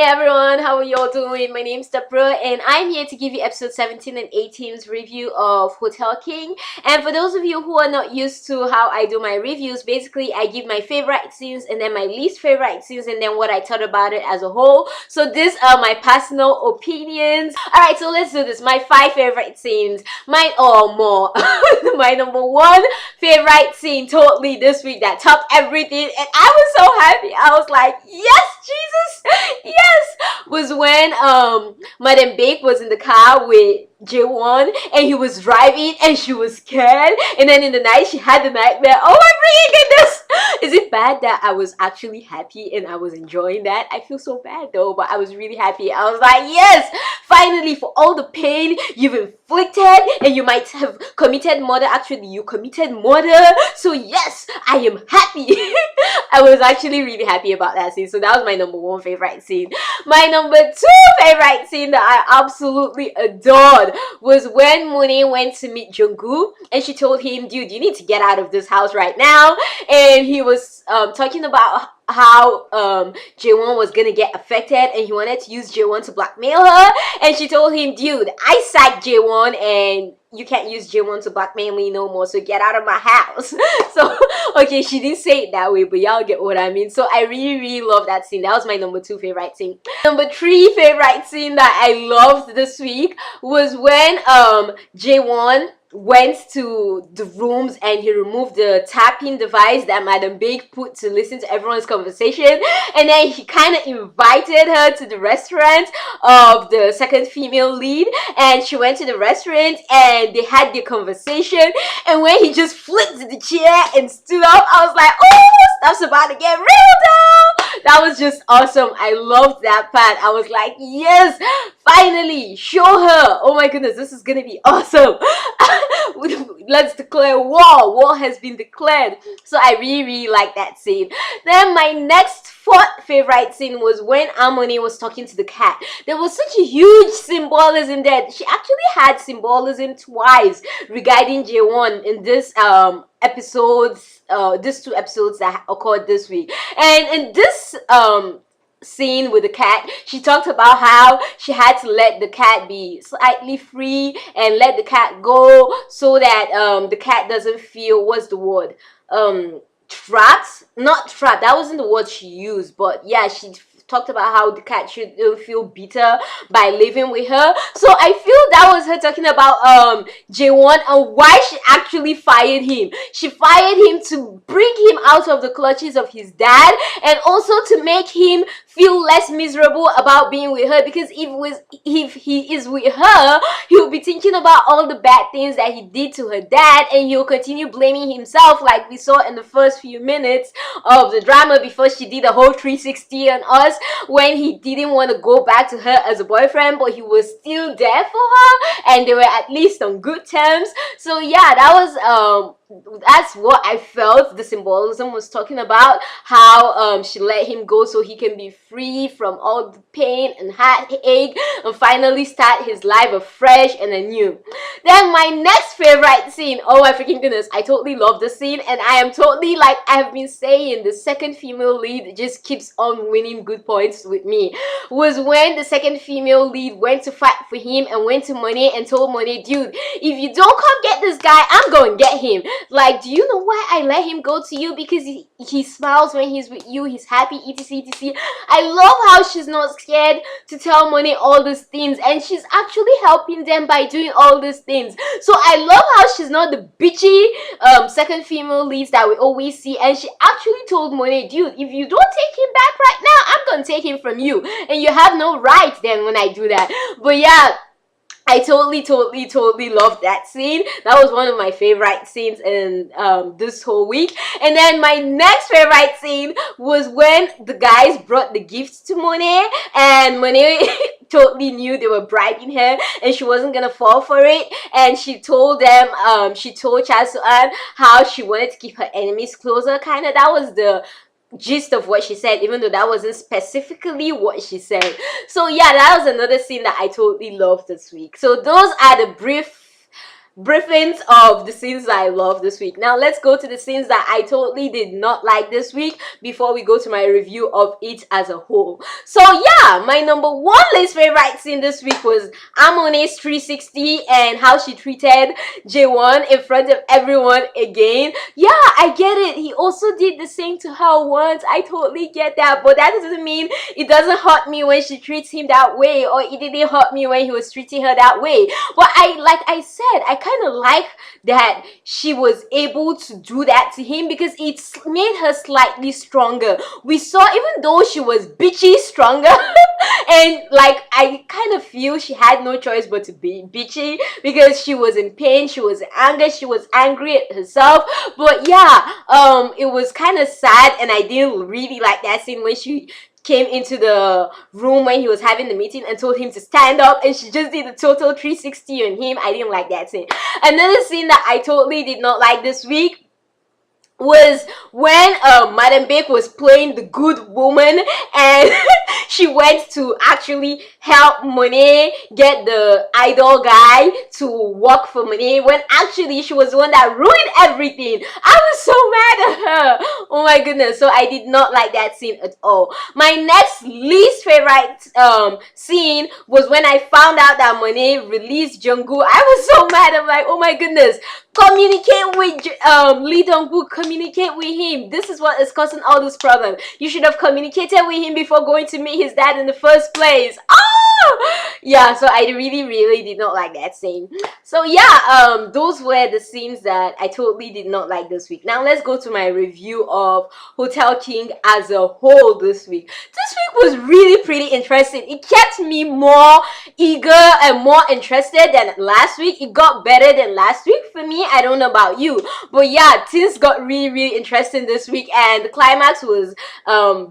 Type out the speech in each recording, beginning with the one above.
everyone, how are y'all doing? My name's Debra and I'm here to give you episode 17 and 18's review of Hotel King. And for those of you who are not used to how I do my reviews, basically I give my favorite scenes and then my least favorite scenes and then what I thought about it as a whole. So these are my personal opinions. Alright, so let's do this. My 5 favorite scenes. Mine or more. My number 1 favorite scene totally this week that topped everything and I was so happy. I was like, yes, Jesus! Yes, was when Madam Bake was in the car with Jae Wan and he was driving and she was scared, and then in the night she had the nightmare. Oh my freaking goodness! Is it bad that I was actually happy and I was enjoying that? I feel so bad though, but I was really happy. I was like, yes, finally, for all the pain you've inflicted and you might have committed murder. Actually, you committed murder, so yes, I am happy. I was actually really happy about that scene. So that was my number 1 favorite scene. My number 2 favorite scene that I absolutely adored was when Monet went to meet Jungkook and she told him, dude, you need to get out of this house right now. And he was talking about how Jae Wan was gonna get affected and he wanted to use Jae Wan to blackmail her, and she told him, dude, I sacked Jae Wan and you can't use Jae Wan to blackmail me no more, so get out of my house. So okay, she didn't say it that way, but y'all get what I mean. So I really love that scene. That was my number 2 favorite scene. Number 3 favorite scene that I loved this week was when Jae Wan went to the rooms and he removed the tapping device that Madam Big put to listen to everyone's conversation, and then he kind of invited her to the restaurant of the second female lead, and she went to the restaurant and they had their conversation, and when he just flipped the chair and stood up, I was like, oh, stuff's about to get real though. That was just awesome. I loved that part. I was like, yes, finally, show her. Oh my goodness, this is gonna be awesome. Let's declare war. War has been declared. So I really like that scene. Then my next 4th favorite scene was when Harmony was talking to the cat. There was such a huge symbolism there. She actually had symbolism twice regarding Jae Wan in this episodes, these 2 episodes that occurred this week. And in this scene with the cat, she talked about how she had to let the cat be slightly free and let the cat go so that the cat doesn't feel, what's the word, trapped. Not trapped, that wasn't the word she used, but yeah, she talked about how the cat should feel bitter by living with her. So I feel that was her talking about Jae Wan and why she actually fired him. She fired him to bring him out of the clutches of his dad and also to make him feel less miserable about being with her, because if he is with her, he'll be thinking about all the bad things that he did to her dad and he'll continue blaming himself, like we saw in the first few minutes of the drama before she did a whole 360 on us, when he didn't want to go back to her as a boyfriend, but he was still there for her and they were at least on good terms. So yeah, that was that's what I felt the symbolism was talking about, how she let him go so he can be free from all the pain and heartache and finally start his life afresh and anew. Then my next favorite scene, oh my freaking goodness, I totally love this scene, and I am totally, like I have been saying, the second female lead just keeps on winning good points with me, was when the second female lead went to fight for him and went to Monet and told Monet, dude, if you don't come get this guy, I'm going to get him. Like, do you know why I let him go to you? Because he smiles when he's with you, he's happy, etc, etc. I love how she's not scared to tell Monet all these things, and she's actually helping them by doing all these things. So I love how she's not the bitchy second female leads that we always see, and she actually told Monet, dude, if you don't take him back right now, I'm gonna take him from you, and you have no right then when I do that. But yeah, I totally loved that scene. That was one of my favorite scenes in this whole week. And then my next favorite scene was when the guys brought the gifts to Monet, and Monet totally knew they were bribing her and she wasn't gonna fall for it, and she told them, she told Chasu-an how she wanted to keep her enemies closer, kind of. That was the gist of what she said, even though that wasn't specifically what she said. So yeah, that was another scene that I totally loved this week. So those are the brief briefings of the scenes that I love this week. Now let's go to the scenes that I totally did not like this week before we go to my review of it as a whole. So yeah, my number one least favorite scene this week was Amone's 360 and how she treated Jae Wan in front of everyone again. Yeah, I get it. He also did the same to her once. I totally get that, but that doesn't mean it doesn't hurt me when she treats him that way, or it didn't hurt me when he was treating her that way. But like I said, I kind of like that she was able to do that to him because it made her slightly stronger. We saw, even though she was bitchy stronger and like I kind of feel she had no choice but to be bitchy because she was in pain, she was angry, she was angry at herself. But yeah, it was kind of sad, and I didn't really like that scene when she came into the room when he was having the meeting and told him to stand up, and she just did a total 360 on him. I didn't like that scene. Another scene that I totally did not like this week was when Madam Bake was playing the good woman, and she went to actually help Monet get the idol guy to work for Monet, when actually she was the one that ruined everything. I was so mad at her. Oh my goodness. So I did not like that scene at all. My next least favorite scene was when I found out that Monet released Jungkook. I was so mad. I'm like, oh my goodness. Communicate with Lee Dong-wook. Communicate with him. This is what is causing all this problem. You should have communicated with him before going to meet his dad in the first place. Yeah, so I really did not like that scene. So yeah, those were the scenes that I totally did not like this week. Now let's go to my review of Hotel King as a whole this week. This week was really pretty interesting. It kept me more eager and more interested than last week. It got better than last week for me. I don't know about you, but yeah, things got really interesting this week, and the climax was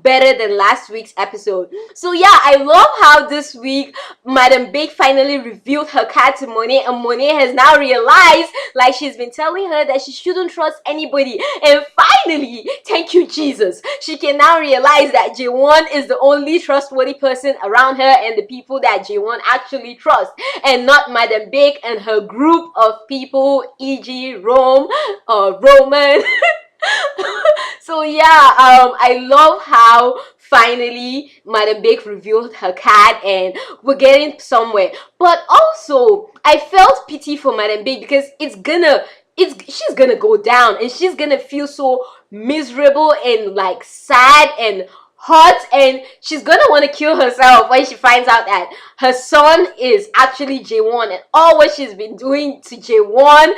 better than last week's episode. So yeah, I love how this week Madam Big finally revealed her card to Monet, and Monet has now realized, like she's been telling her, that she shouldn't trust anybody. And finally, thank you Jesus, she can now realize that Jae Wan is the only trustworthy person around her and the people that Jae Wan actually trusts, and not Madam Big and her group of people, e.g. Rome or Roman. So yeah, I love how finally Madam Big revealed her card and we're getting somewhere. But also, I felt pity for Madam Big because she's gonna go down, and she's gonna feel so miserable and like sad and hurt, and she's gonna want to kill herself when she finds out that her son is actually Jae Wan, and all what she's been doing to Jae Wan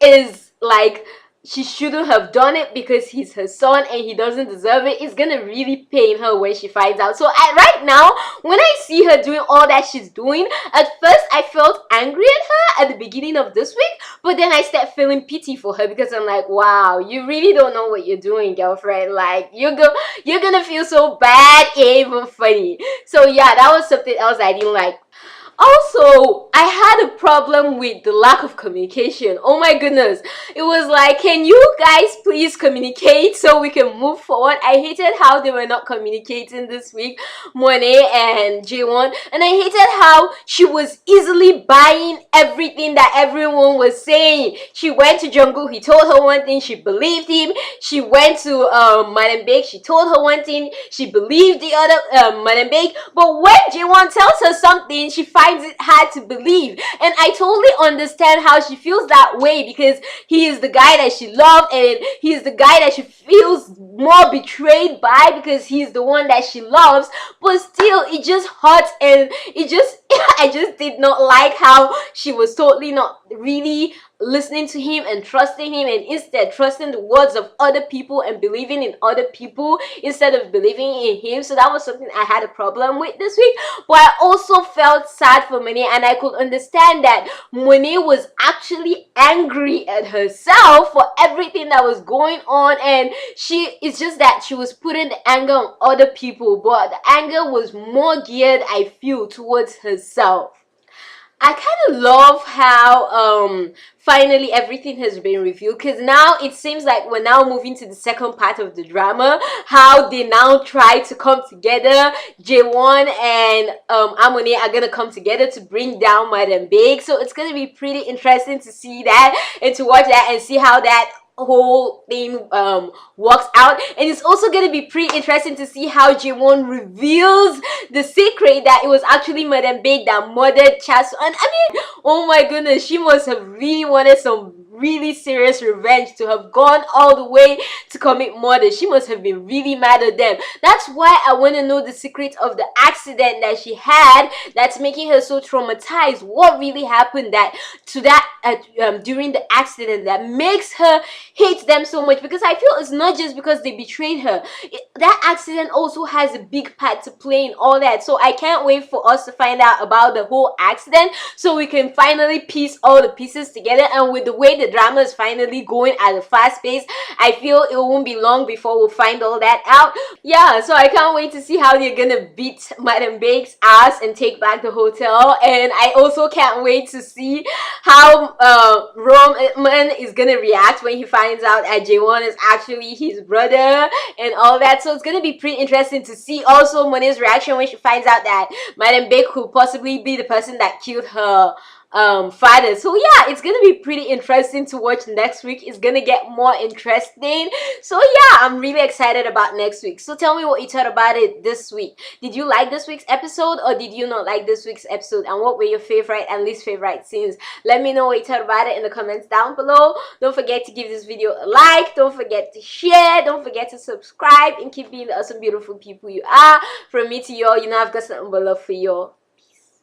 is like, she shouldn't have done it because he's her son and he doesn't deserve it. It's gonna really pain her when she finds out. So right now, when I see her doing all that she's doing, at first I felt angry at her at the beginning of this week, but then I start feeling pity for her because I'm like, wow, you really don't know what you're doing, girlfriend. Like, you're gonna feel so bad, even funny. So yeah, that was something else I didn't like. Also, I had a problem with the lack of communication. Oh my goodness. It was like, can you guys please communicate so we can move forward? I hated how they were not communicating this week, Monet and Jae Wan. And I hated how she was easily buying everything that everyone was saying. She went to Jungkook, he told her one thing, she believed him. She went to Madam Big, she told her one thing, she believed the other, Madam Big. But when Jae Wan tells her something, she finds it hard to believe. And I totally understand how she feels that way because he is the guy that she loved, and he's the guy that she feels more betrayed by because he's the one that she loves. But still, it just hurts, and it just I just did not like how she was totally not really listening to him and trusting him, and instead trusting the words of other people and believing in other people instead of believing in him. So that was something I had a problem with this week. But I also felt sad for Monet, and I could understand that Monet was actually angry at herself for everything that was going on, and it's just that she was putting the anger on other people, but the anger was more geared, I feel, towards herself. I kind of love how finally everything has been revealed, because now it seems like we're now moving to the second part of the drama, how they now try to come together. Jae Wan and Amone are gonna come together to bring down Madam Big, so it's gonna be pretty interesting to see that and to watch that and see how that whole thing works out. And it's also going to be pretty interesting to see how Jaewon reveals the secret that it was actually Madam Big that murdered Chasu. And I mean, oh my goodness, she must have really wanted some really serious revenge to have gone all the way to commit murder. She must have been really mad at them. That's why I want to know the secret of the accident that she had that's making her so traumatized. What really happened that to that during the accident that makes her hate them so much? Because I feel it's not just because they betrayed her. That accident also has a big part to play in all that. So I can't wait for us to find out about the whole accident so we can finally piece all the pieces together. And with the way the drama is finally going at a fast pace, I feel it won't be long before we'll find all that out. Yeah, so I can't wait to see how they're gonna beat Madam Bake's ass and take back the hotel. And I also can't wait to see how Roman is gonna react when he finds out that Jae Wan is actually his brother and all that. So it's gonna be pretty interesting to see also Monet's reaction when she finds out that Madam Bake could possibly be the person that killed her father. So yeah, it's gonna be pretty interesting to watch next week. It's gonna get more interesting. So yeah, I'm really excited about next week. So tell me what you thought about it this week. Did you like this week's episode or did you not like this week's episode, and what were your favorite and least favorite scenes? Let me know what you thought about it in the comments down below. Don't forget to give this video a like, don't forget to share, don't forget to subscribe, and keep being the awesome beautiful people you are. From me to you all, you know I've got something but love for you all. Peace.